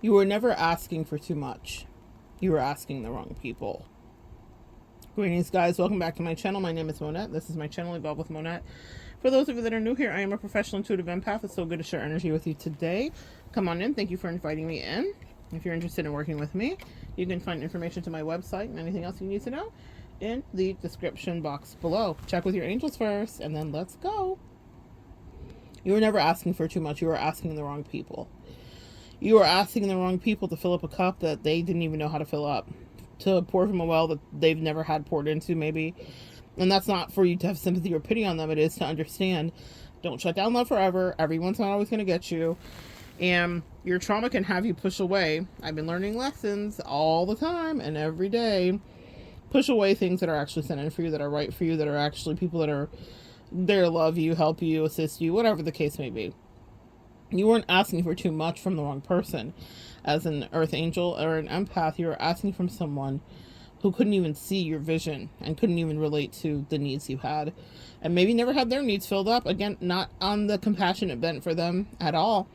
You were never asking for too much. You were asking the wrong people. Greetings, guys. Welcome back to my channel. My name is Monette. This is my channel, Evolve with Monette. For those of you that are new here, I am a professional intuitive empath. It's so good to share energy with you today. Come on in. Thank you for inviting me in. If you're interested in working with me, you can find information to my website and anything else you need to know in the description box below. Check with your angels first, and then let's go. You were never asking for too much. You were asking the wrong people. You were asking the wrong people to fill up a cup that they didn't even know how to fill up, to pour from a well that they've never had poured into, maybe. And that's not for you to have sympathy or pity on them. It is to understand, don't shut down love forever. Everyone's not always going to get you. And your trauma can have you push away. I've been learning lessons all the time and every day. Push away things that are actually sent in for you, that are right for you, that are actually people that are there to love you, help you, assist you, whatever the case may be. You weren't asking for too much from the wrong person. As an earth angel or an empath, you were asking from someone who couldn't even see your vision and couldn't even relate to the needs you had, and maybe never had their needs filled up. Again, not on the compassionate bent for them at all,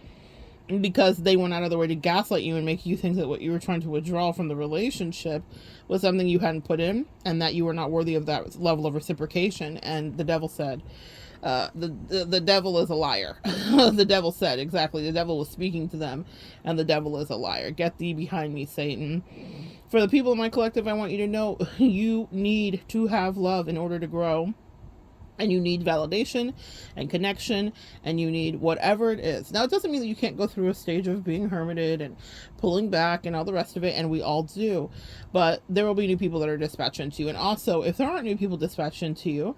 because they went out of their way to gaslight you and make you think that what you were trying to withdraw from the relationship was something you hadn't put in, and that you were not worthy of that level of reciprocation. And the devil said, the devil is a liar. The devil said, exactly, the devil was speaking to them, and the devil is a liar. Get thee behind me, Satan. For the people in my collective, I want you to know you need to have love in order to grow. And you need validation and connection, and you need whatever it is. Now, it doesn't mean that you can't go through a stage of being hermited and pulling back and all the rest of it, and we all do. But there will be new people that are dispatched into you. And also, if there aren't new people dispatched into you,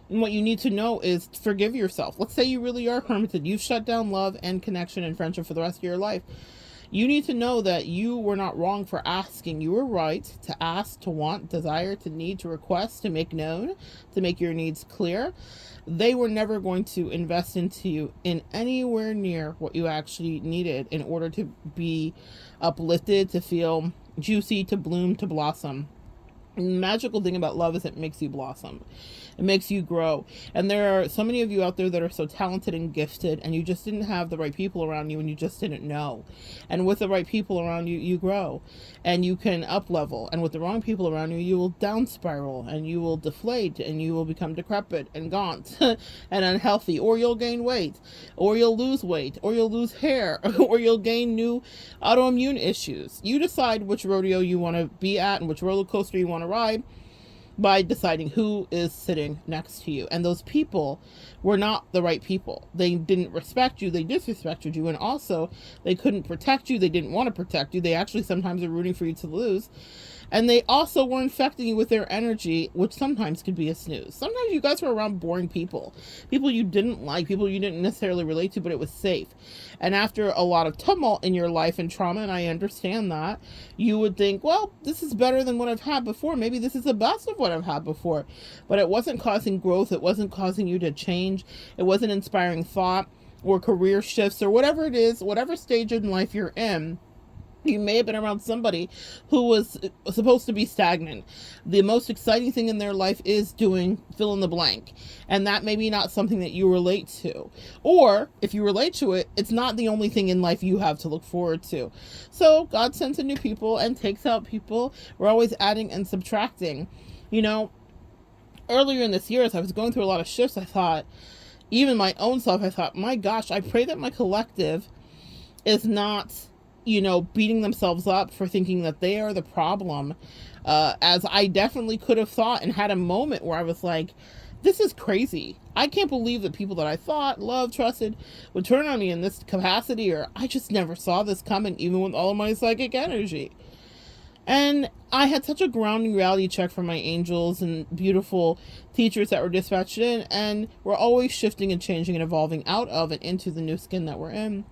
and what you need to know is forgive yourself. Let's say you really are hermited. You've shut down love and connection and friendship for the rest of your life. You need to know that you were not wrong for asking. You were right to ask, to want, desire, to need, to request, to make known, to make your needs clear. They were never going to invest into you in anywhere near what you actually needed in order to be uplifted, to feel juicy, to bloom, to blossom. And the magical thing about love is it makes you blossom. It makes you grow. And there are so many of you out there that are so talented and gifted, and you just didn't have the right people around you, and you just didn't know. And with the right people around you, you grow and you can up level. And with the wrong people around you, you will down spiral and you will deflate and you will become decrepit and gaunt and unhealthy, or you'll gain weight, or you'll lose weight, or you'll lose hair, or you'll gain new autoimmune issues. You decide which rodeo you want to be at and which roller coaster you want to ride by deciding who is sitting next to you. And those people were not the right people. They didn't respect you. They disrespected you. And also, they couldn't protect you. They didn't want to protect you. They actually sometimes are rooting for you to lose. And they also were infecting you with their energy, which sometimes could be a snooze. Sometimes you guys were around boring people. People you didn't like. People you didn't necessarily relate to, but it was safe. And after a lot of tumult in your life and trauma, and I understand that, you would think, well, this is better than what I've had before. Maybe this is the best of what I've had before. But it wasn't causing growth. It wasn't causing you to change. It wasn't inspiring thought or career shifts or whatever it is, whatever stage in life you're in. You may have been around somebody who was supposed to be stagnant. The most exciting thing in their life is doing fill in the blank. And that may be not something that you relate to. Or if you relate to it, it's not the only thing in life you have to look forward to. So God sends in new people and takes out people. We're always adding and subtracting. You know, earlier in this year, as I was going through a lot of shifts, I thought, even my own self, I thought, my gosh, I pray that my collective is not, beating themselves up for thinking that they are the problem, as I definitely could have thought and had a moment where I was like, this is crazy. I can't believe that people that I thought, loved, trusted would turn on me in this capacity, or I just never saw this coming, even with all of my psychic energy. And I had such a grounding reality check from my angels and beautiful teachers that were dispatched in, and we're always shifting and changing and evolving out of and into the new skin that we're in.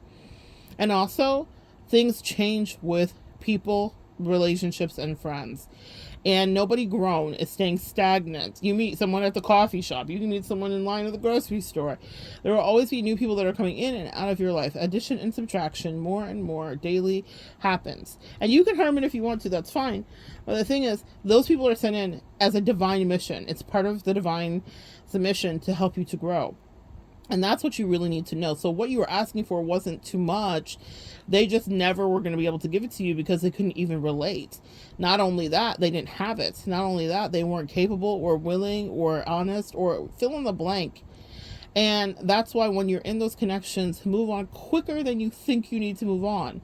And also, things change with people, relationships, and friends. And nobody grown is staying stagnant. You meet someone at the coffee shop. You can meet someone in line at the grocery store. There will always be new people that are coming in and out of your life. Addition and subtraction, more and more daily happens. And you can hermit if you want to, that's fine. But the thing is, those people are sent in as a divine mission. It's part of the divine mission to help you to grow. And that's what you really need to know. So what you were asking for wasn't too much. They just never were going to be able to give it to you because they couldn't even relate. Not only that, they didn't have it. Not only that, they weren't capable or willing or honest or fill in the blank. And that's why when you're in those connections, move on quicker than you think you need to move on.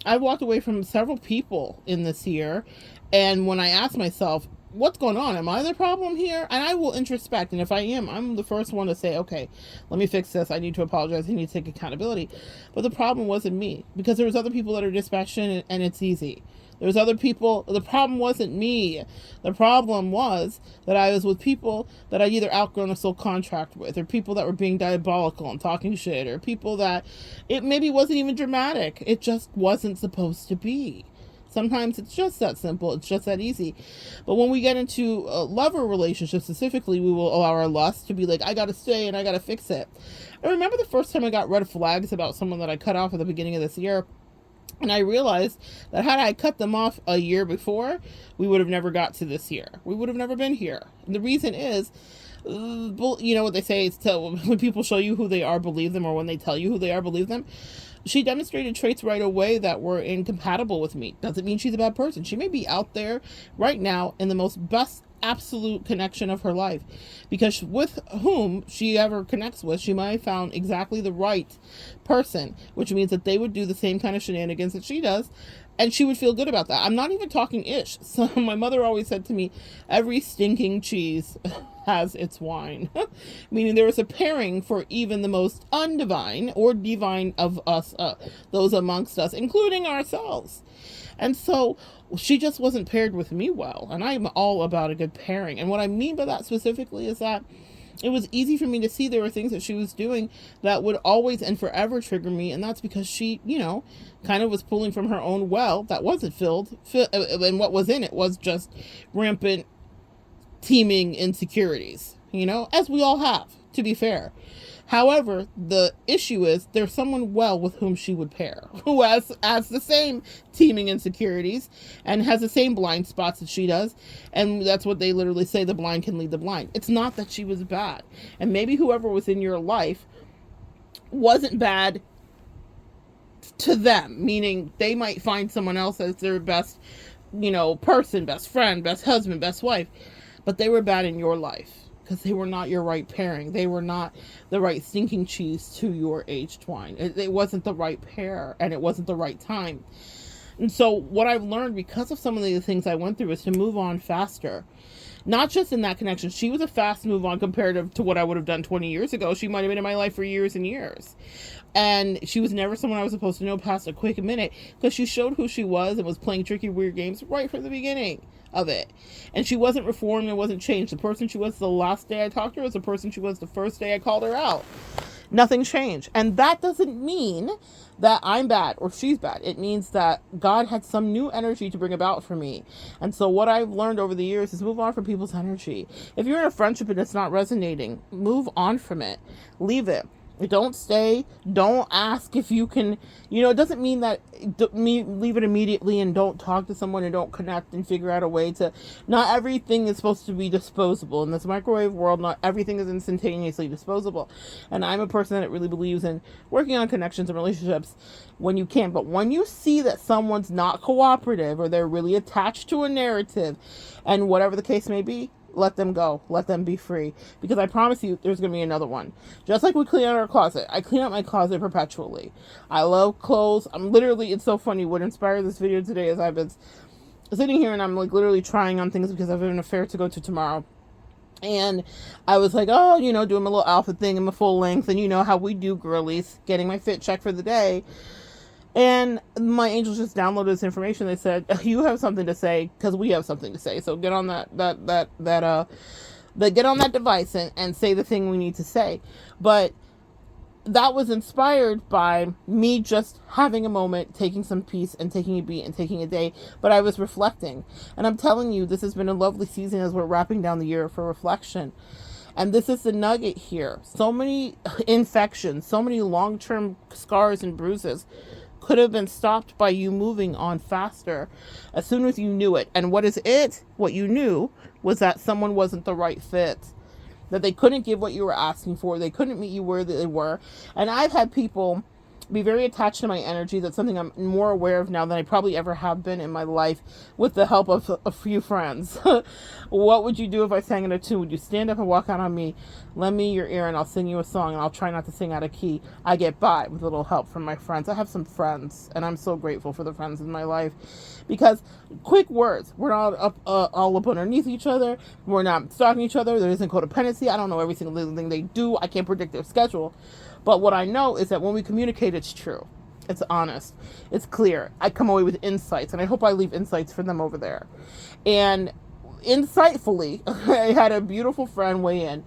I walked away from several people in this year, and when I asked myself, what's going on? Am I the problem here? And I will introspect, and if I am, I'm the first one to say, okay, let me fix this. I need to apologize. I need to take accountability. But the problem wasn't me, because there was other people that are dispassionate, and it's easy. There's other people. The problem wasn't me. The problem was that I was with people that I'd either outgrown a soul contract with, or people that were being diabolical and talking shit, or people that it maybe wasn't even dramatic. It just wasn't supposed to be. Sometimes it's just that simple. It's just that easy. But when we get into a lover relationship specifically, we will allow our lust to be like, I got to stay and I got to fix it. I remember the first time I got red flags about someone that I cut off at the beginning of this year. And I realized that had I cut them off a year before, we would have never got to this year. We would have never been here. And the reason is, you know what they say, is when people show you who they are, believe them, or when they tell you who they are, believe them. She demonstrated traits right away that were incompatible with me. Doesn't mean she's a bad person. She may be out there right now in the most best absolute connection of her life, because with whom she ever connects with, she might have found exactly the right person, which means that they would do the same kind of shenanigans that she does, and she would feel good about that. I'm not even talking ish. So my mother always said to me, every stinking cheese has its wine. Meaning there was a pairing for even the most undivine or divine of us, those amongst us, including ourselves. And so she just wasn't paired with me well. And I'm all about a good pairing. And what I mean by that specifically is that it was easy for me to see there were things that she was doing that would always and forever trigger me. And that's because she, kind of was pulling from her own well that wasn't filled. And what was in it was just rampant, teeming insecurities, as we all have, to be fair. However, the issue is there's someone well with whom she would pair, who has the same teeming insecurities and has the same blind spots that she does. And that's what they literally say, the blind can lead the blind. It's not that she was bad. And maybe whoever was in your life wasn't bad to them, meaning they might find someone else as their best, person, best friend, best husband, best wife, but they were bad in your life. Because they were not your right pairing. They were not the right stinking cheese to your age twine. It wasn't the right pair, and it wasn't the right time. And so what I've learned because of some of the things I went through is to move on faster. Not just in that connection. She was a fast move on comparative to what I would have done 20 years ago. She might have been in my life for years and years. And she was never someone I was supposed to know past a quick minute, because she showed who she was and was playing tricky, weird games right from the beginning of it. And she wasn't reformed and wasn't changed. The person she was the last day I talked to her was the person she was the first day I called her out. Nothing changed. And that doesn't mean that I'm bad or she's bad. It means that God had some new energy to bring about for me. And so what I've learned over the years is move on from people's energy. If you're in a friendship and it's not resonating, move on from it. Leave it. Don't stay. Don't ask if you can, it doesn't mean that leave it immediately and don't talk to someone and don't connect and figure out a way to, not everything is supposed to be disposable. In this microwave world, not everything is instantaneously disposable. And I'm a person that really believes in working on connections and relationships when you can. But when you see that someone's not cooperative or they're really attached to a narrative and whatever the case may be, let them go. Let them be free. Because I promise you, there's going to be another one. Just like we clean out our closet. I clean out my closet perpetually. I love clothes. It's so funny. What inspired this video today is I've been sitting here and I'm literally trying on things because I have an affair to go to tomorrow. And I was like, doing my little outfit thing in my full length. And how we do girlies, getting my fit check for the day. And my angels just downloaded this information. They said, you have something to say because we have something to say. So get on get on that device and say the thing we need to say. But that was inspired by me just having a moment, taking some peace and taking a beat and taking a day. But I was reflecting. And I'm telling you, this has been a lovely season as we're wrapping down the year for reflection. And this is the nugget here. So many infections, so many long-term scars and bruises could have been stopped by you moving on faster as soon as you knew it. And what is it? What you knew was that someone wasn't the right fit. that they couldn't give what you were asking for. They couldn't meet you where they were. And I've had people be very attached to my energy. That's something I'm more aware of now than I probably ever have been in my life, with the help of a few friends. What would you do if I sang in a tune? Would you stand up and walk out on me? Lend me your ear and I'll sing you a song, and I'll try not to sing out of key. I get by with a little help from my friends. I have some friends, and I'm so grateful for the friends in my life, because quick words, we're not all up underneath each other. We're not stalking each other. There isn't codependency. I don't know every single little thing they do. I can't predict their schedule. But what I know is that when we communicate, it's true. It's honest. It's clear. I come away with insights, and I hope I leave insights for them over there. And insightfully, I had a beautiful friend weigh in,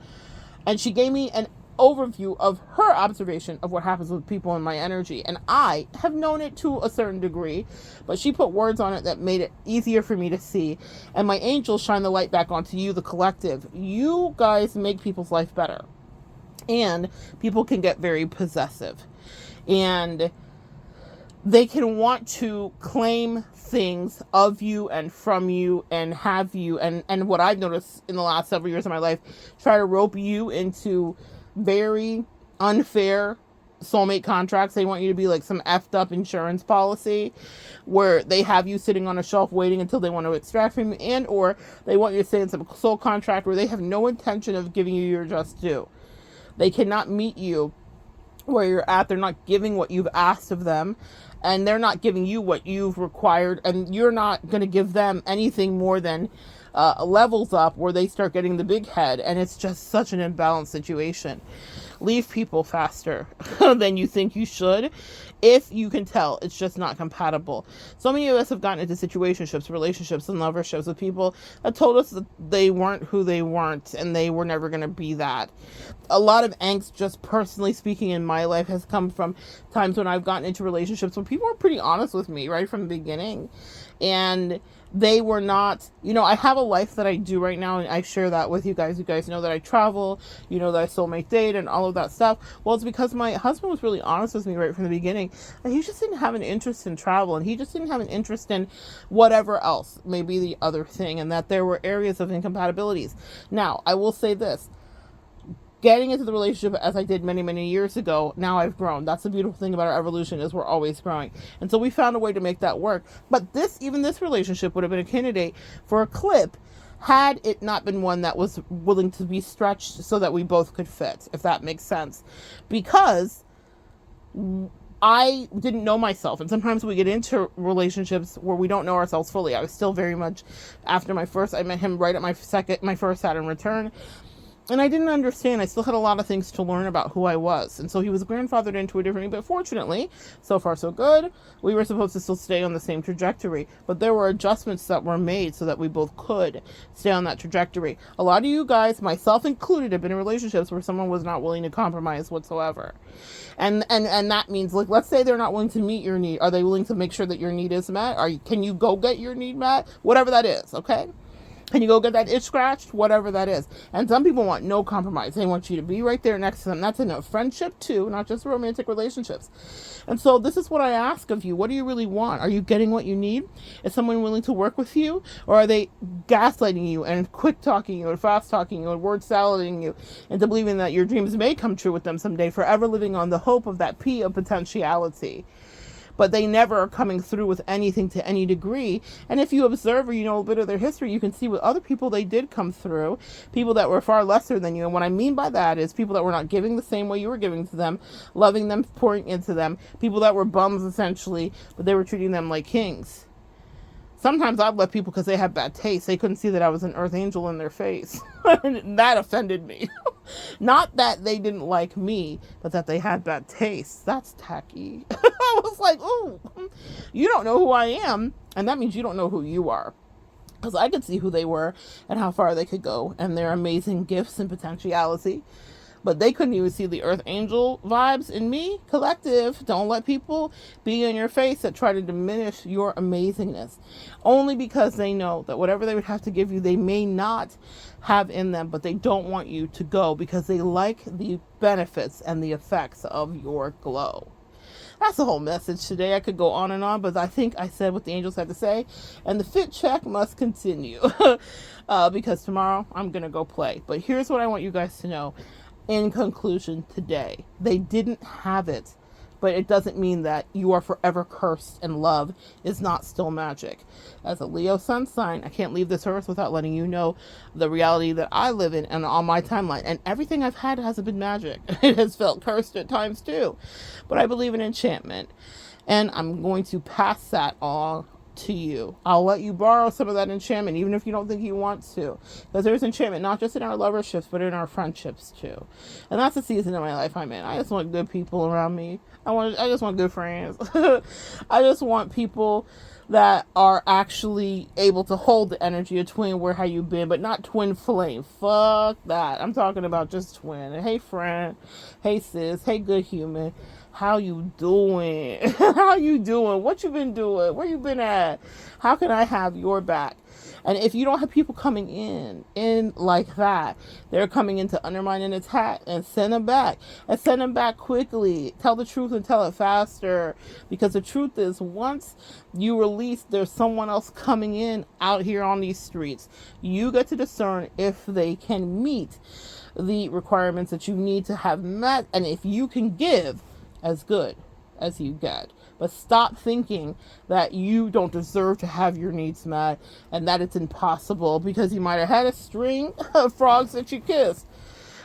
and she gave me an overview of her observation of what happens with people in my energy. And I have known it to a certain degree, but she put words on it that made it easier for me to see. And my angels shine the light back onto you, the collective. You guys make people's life better. And people can get very possessive, and they can want to claim things of you and from you and have you. And what I've noticed in the last several years of my life, try to rope you into very unfair soulmate contracts. They want you to be like some effed up insurance policy where they have you sitting on a shelf waiting until they want to extract from you, and or they want you to stay in some soul contract where they have no intention of giving you your just due. They cannot meet you where you're at. They're not giving what you've asked of them, and they're not giving you what you've required, and you're not going to give them anything more than levels up where they start getting the big head, and it's just such an imbalanced situation. Leave people faster than you think you should, if you can tell it's just not compatible. So many of us have gotten into situationships, relationships, and loverships with people that told us that they weren't who they weren't, and they were never going to be that. A lot of angst, just personally speaking, in my life has come from times when I've gotten into relationships when people were pretty honest with me right from the beginning, and they were not, I have a life that I do right now, and I share that with you guys. You guys know that I travel, that I soulmate date and all of that stuff. Well, it's because my husband was really honest with me right from the beginning, and he just didn't have an interest in travel, and he just didn't have an interest in whatever else may be the other thing, and that there were areas of incompatibilities. Now, I will say this. Getting into the relationship as I did many, many years ago, now I've grown. That's the beautiful thing about our evolution, is we're always growing. And so we found a way to make that work. But even this relationship would have been a candidate for a clip had it not been one that was willing to be stretched so that we both could fit, if that makes sense. Because I didn't know myself, and sometimes we get into relationships where we don't know ourselves fully. I was still very much, after I met him right at my first Saturn return, and I didn't understand. I still had a lot of things to learn about who I was. And so he was grandfathered into a different, but fortunately, so far so good, we were supposed to still stay on the same trajectory. But there were adjustments that were made so that we both could stay on that trajectory. A lot of you guys, myself included, have been in relationships where someone was not willing to compromise whatsoever. And that means, like, let's say they're not willing to meet your need. Are they willing to make sure that your need is met? Can you go get your need met? Whatever that is, okay? Can you go get that itch scratched? Whatever that is. And some people want no compromise. They want you to be right there next to them. That's in a friendship too, not just romantic relationships. And so this is what I ask of you. What do you really want? Are you getting what you need? Is someone willing to work with you? Or are they gaslighting you and quick talking you and fast talking you and word salading you into believing that your dreams may come true with them someday, forever living on the hope of that P of potentiality? But they never are coming through with anything to any degree. And if you observe or you know a bit of their history, you can see with other people they did come through, people that were far lesser than you. And what I mean by that is people that were not giving the same way you were giving to them, loving them, pouring into them, people that were bums essentially, but they were treating them like kings. Sometimes I've left people because they had bad taste. They couldn't see that I was an earth angel in their face. And that offended me. Not that they didn't like me, but that they had bad taste. That's tacky. I was like, ooh, you don't know who I am. And that means you don't know who you are. Because I could see who they were and how far they could go and their amazing gifts and potentiality. But they couldn't even see the earth angel vibes in me. Collective, don't let people be in your face that try to diminish your amazingness. Only because they know that whatever they would have to give you, they may not have in them, but they don't want you to go because they like the benefits and the effects of your glow. That's the whole message today. I could go on and on, but I think I said what the angels had to say. And the fit check must continue because tomorrow I'm going to go play. But here's what I want you guys to know. In conclusion today, they didn't have it, but it doesn't mean that you are forever cursed and love is not still magic. As a Leo sun sign, I can't leave this earth without letting you know the reality that I live in and on my timeline. And everything I've had hasn't been magic. It has felt cursed at times too. But I believe in enchantment. And I'm going to pass that all to you. I'll let you borrow some of that enchantment, even if you don't think you want to. Because there's enchantment not just in our loverships, but in our friendships too. And that's the season of my life I'm in. I just want good people around me. I just want good friends. I just want people that are actually able to hold the energy of twin, where have you been, but not twin flame. Fuck that. I'm talking about just twin. Hey friend, hey sis, hey good human. How you doing? How you doing? What you been doing? Where you been at? How can I have your back? And if you don't have people coming in like that, they're coming in to undermine and attack, and send them back. And send them back quickly. Tell the truth and tell it faster. Because the truth is, once you release, there's someone else coming in out here on these streets. You get to discern if they can meet the requirements that you need to have met. And if you can give as good as you get. But stop thinking that you don't deserve to have your needs met and that it's impossible because you might have had a string of frogs that you kissed.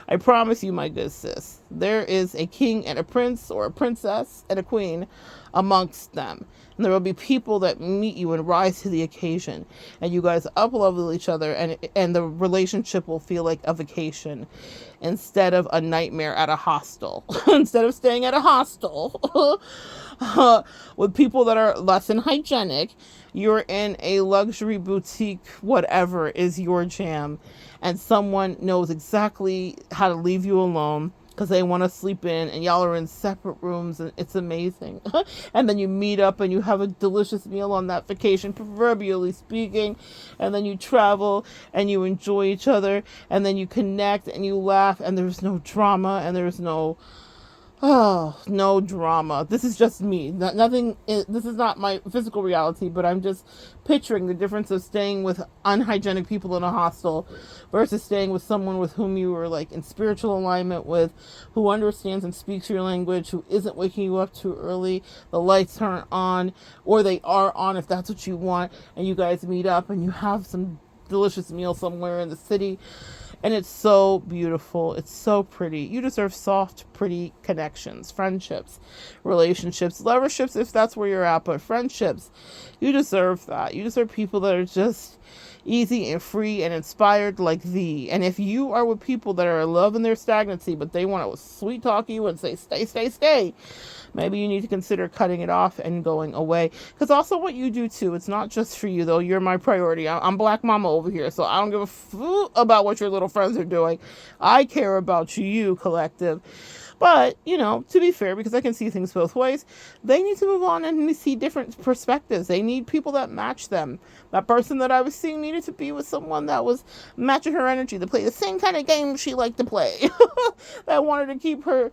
I promise you, my good sis, there is a king and a prince, or a princess and a queen amongst them. And there will be people that meet you and rise to the occasion. And you guys up-level each other, and the relationship will feel like a vacation instead of a nightmare at a hostel. Instead of staying at a hostel with people that are less than hygienic, you're in a luxury boutique, whatever is your jam. And someone knows exactly how to leave you alone because they want to sleep in, and y'all are in separate rooms, and it's amazing. And then you meet up and you have a delicious meal on that vacation, proverbially speaking, and then you travel and you enjoy each other, and then you connect and you laugh, and there's no drama, and there's no drama. This is just me. This is not my physical reality, but I'm just picturing the difference of staying with unhygienic people in a hostel versus staying with someone with whom you were like in spiritual alignment with, who understands and speaks your language, who isn't waking you up too early, the lights aren't on, or they are on if that's what you want, and you guys meet up and you have some delicious meal somewhere in the city. And it's so beautiful. It's so pretty. You deserve soft, pretty connections, friendships, relationships, loverships, if that's where you're at, but friendships. You deserve that. You deserve people that are just easy and free and inspired like thee. And if you are with people that are loving their stagnancy, but they want to sweet talk you and say, stay, stay, stay, maybe you need to consider cutting it off and going away. Because also what you do too, it's not just for you though. You're my priority. I'm Black Mama over here, so I don't give a fool about what your little friends are doing. I care about you, collective. But, to be fair, because I can see things both ways, they need to move on and see different perspectives. They need people that match them. That person that I was seeing needed to be with someone that was matching her energy, to play the same kind of game she liked to play, that wanted to keep her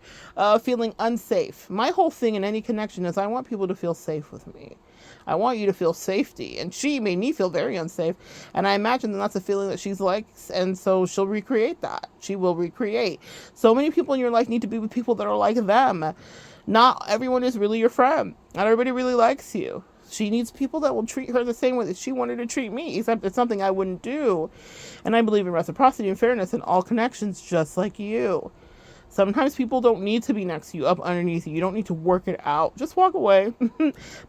feeling unsafe. My whole thing in any connection is I want people to feel safe with me. I want you to feel safety. And she made me feel very unsafe. And I imagine that's a feeling that she's likes. And so she'll recreate that. She will recreate. So many people in your life need to be with people that are like them. Not everyone is really your friend. Not everybody really likes you. She needs people that will treat her the same way that she wanted to treat me, except it's something I wouldn't do. And I believe in reciprocity and fairness in all connections, just like you. Sometimes people don't need to be next to you, up underneath you. You don't need to work it out. Just walk away.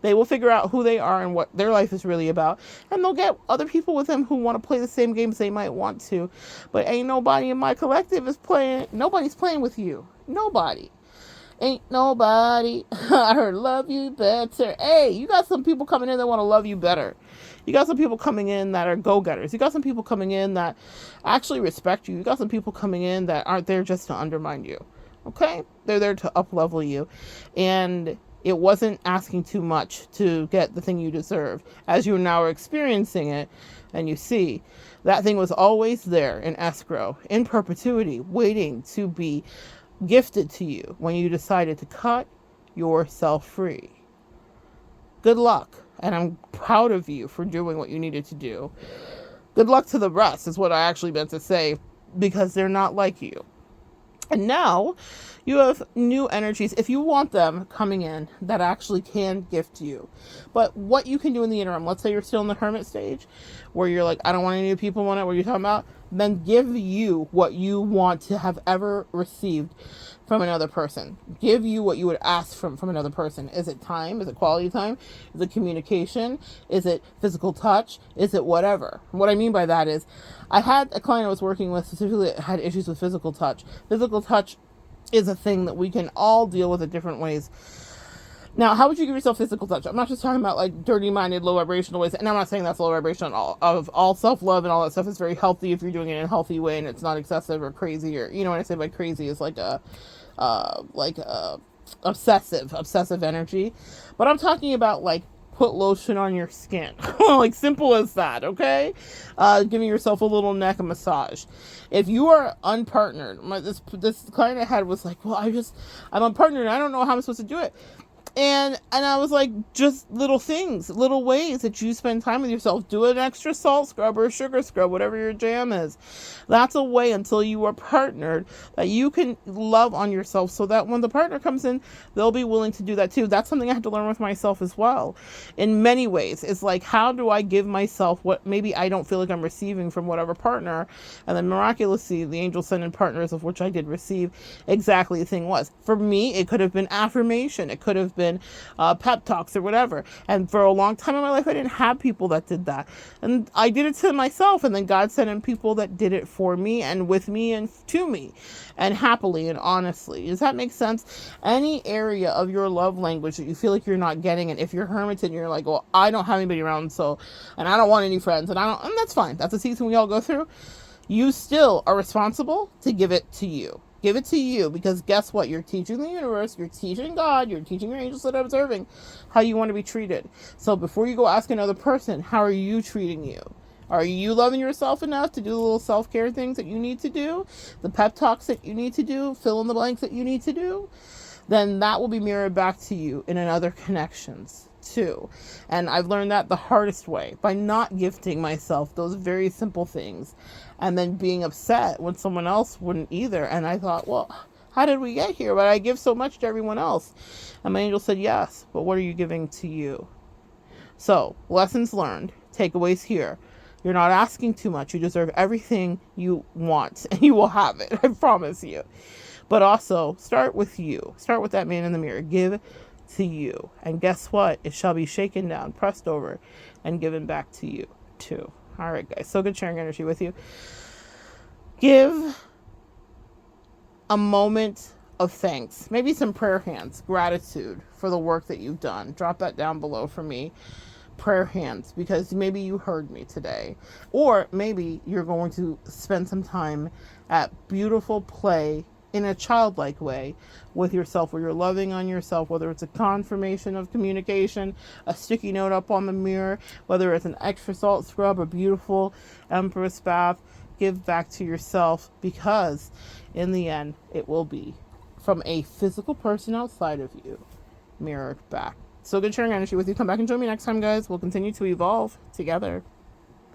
They will figure out who they are and what their life is really about. And they'll get other people with them who want to play the same games they might want to. But ain't nobody in my collective is playing. Nobody's playing with you. Nobody. Ain't nobody. I heard love you better. Hey, you got some people coming in that want to love you better. You got some people coming in that are go-getters. You got some people coming in that actually respect you. You got some people coming in that aren't there just to undermine you. Okay? They're there to up-level you. And it wasn't asking too much to get the thing you deserve. As you now are experiencing it, and you see, that thing was always there in escrow, in perpetuity, waiting to be gifted to you when you decided to cut yourself free. Good luck. And I'm proud of you for doing what you needed to do. Good luck to the rest is what I actually meant to say, because they're not like you. And now you have new energies, if you want them, coming in that actually can gift you. But what you can do in the interim, let's say you're still in the hermit stage where you're like, I don't want any new people on it, what are you talking about? Then give you what you want to have ever received from another person. Give you what you would ask from another person. Is it time? Is it quality time? Is it communication? Is it physical touch? Is it whatever? What I mean by that is, I had a client I was working with specifically that had issues with physical touch. Physical touch is a thing that we can all deal with in different ways. Now, how would you give yourself physical touch? I'm not just talking about like dirty-minded, low vibrational ways, and I'm not saying that's low vibration all self-love and all that stuff is very healthy if you're doing it in a healthy way and it's not excessive or crazy, or, you know what I say by crazy is like a obsessive energy. But I'm talking about like put lotion on your skin, like simple as that. Okay, giving yourself a little neck massage. If you are unpartnered, this client I had was like, well, I'm unpartnered and I don't know how I'm supposed to do it. And I was like, just little things, little ways that you spend time with yourself. Do an extra salt scrub or a sugar scrub, whatever your jam is. That's a way, until you are partnered, that you can love on yourself, so that when the partner comes in, they'll be willing to do that too. That's something I had to learn with myself as well. In many ways, it's like, how do I give myself what maybe I don't feel like I'm receiving from whatever partner? And then miraculously, the angels sent in partners, of which I did receive exactly the thing was. For me, it could have been affirmation. It could have been pep talks or whatever. And for a long time in my life, I didn't have people that did that. And I did it to myself. And then God sent in people that did it for me and with me and to me, and happily and honestly. Does that make sense? Any area of your love language that you feel like you're not getting, and if you're hermit and you're like, well, I don't have anybody around, and I don't want any friends, and that's fine. That's a season we all go through. You still are responsible to give it to you. Give it to you, because guess what? You're teaching the universe, you're teaching God, you're teaching your angels that are observing how you want to be treated. So before you go ask another person, how are you treating you? Are you loving yourself enough to do the little self-care things that you need to do? The pep talks that you need to do, fill in the blanks that you need to do? Then that will be mirrored back to you in other connections too. And I've learned that the hardest way, by not gifting myself those very simple things, and then being upset when someone else wouldn't either. And I thought, well, how did we get here? But I give so much to everyone else. And my angel said, yes, but what are you giving to you? So, lessons learned, takeaways here. You're not asking too much. You deserve everything you want, and you will have it. I promise you. But also, start with you. Start with that man in the mirror. Give to you. And guess what? It shall be shaken down, pressed over, and given back to you too. All right, guys. So good sharing energy with you. Give a moment of thanks. Maybe some prayer hands, gratitude for the work that you've done. Drop that down below for me. Prayer hands, because maybe you heard me today. Or maybe you're going to spend some time at beautiful play in a childlike way with yourself, where you're loving on yourself, whether it's a confirmation of communication, a sticky note up on the mirror, whether it's an extra salt scrub, a beautiful Empress bath. Give back to yourself, because in the end, it will be from a physical person outside of you, mirrored back. So good sharing energy with you. Come back and join me next time, guys. We'll continue to evolve together.